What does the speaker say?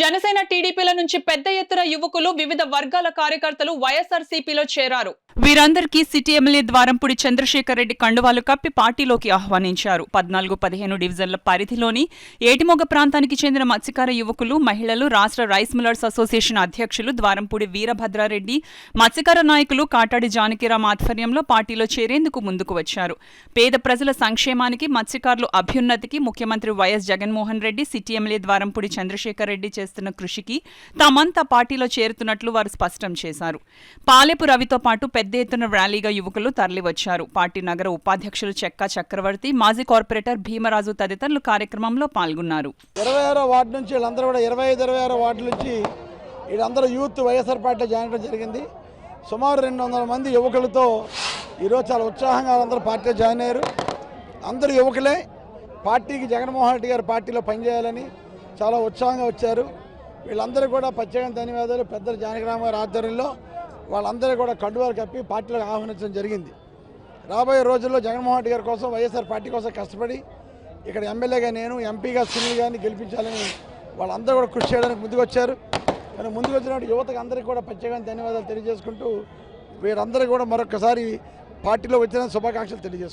జనసేన టీడీపీల నుంచి పెద్ద ఎత్తున యువకులు వివిధ వర్గాల కార్యకర్తలు వైఎస్ఆర్సీపీలో చేరారు. వీరందరికీ సిటీ ఎమ్మెల్యే ద్వారంపూడి చంద్రశేఖర్ రెడ్డి కండువాలు కప్పి పార్టీలోకి ఆహ్వానించారు. 14-15 డివిజన్ల పరిధిలోని ఏటిమొగ ప్రాంతానికి చెందిన మత్స్యకార యువకులు, మహిళలు, రాష్ట్ర రైస్ మిల్లర్స్ అసోసియేషన్ అధ్యక్షులు ద్వారంపూడి వీరభద్రారెడ్డి, మత్స్యకార నాయకులు కాటాడి జానకిరామ్ ఆధ్వర్యంలో పార్టీలో చేరేందుకు ముందుకు వచ్చారు. పేద ప్రజల సంక్షేమానికి, మత్స్యకారుల అభ్యున్నతికి ముఖ్యమంత్రి YS Jaganmohan Reddy, city MLA Dwarampudi Chandrasekhar Reddy చేస్తున్న కృషికి తామంతా పార్టీలో చేరుతున్నట్లు వారు స్పష్టం చేశారు. పాలెపు రవితో పాటు పెద్ద ఎత్తున ర్యాలీగా యువకులు తరలివచ్చారు. పార్టీ నగర ఉపాధ్యక్షులు చెక్కా చక్రవర్తి, మాజీ కార్పొరేటర్ భీమరాజు తదితరులు కార్యక్రమంలో పాల్గొన్నారు. 26వ వార్డు నుంచి వీళ్ళందరూ కూడా 25-26 వార్డు నుంచి వీళ్ళందరూ యూత్ వైఎస్ఆర్ పార్టీలో జాయిన్ అవ్వడం జరిగింది. సుమారు 200 మంది యువకులతో ఈరోజు చాలా ఉత్సాహంగా వాళ్ళందరూ పార్టీలో జాయిన్ అయ్యారు. అందరూ యువకులే పార్టీకి జగన్మోహన్ రెడ్డి గారి పార్టీలో పనిచేయాలని చాలా ఉత్సాహంగా వచ్చారు. వీళ్ళందరూ కూడా ప్రత్యేకంగా ధన్యవాదాలు. పెద్దలు జానకిరామ్ గారి ఆధ్వర్యంలో వాళ్ళందరూ కూడా కండువాలు కప్పి పార్టీలకు ఆహ్వానించడం జరిగింది. రాబోయే రోజుల్లో జగన్మోహన్ రెడ్డి గారి కోసం, వైఎస్ఆర్ పార్టీ కోసం కష్టపడి ఇక్కడ ఎమ్మెల్యేగా నేను, ఎంపీగా సునీల్ గారిని గెలిపించాలని వాళ్ళందరూ కూడా కృషి చేయడానికి ముందుకు వచ్చారు. కానీ ముందుకు వచ్చినటువంటి యువతకు అందరికీ కూడా ప్రత్యేకంగా ధన్యవాదాలు తెలియజేసుకుంటూ వీరందరూ కూడా మరొకసారి పార్టీలో వచ్చిన శుభాకాంక్షలు తెలియజేసుకుంటారు.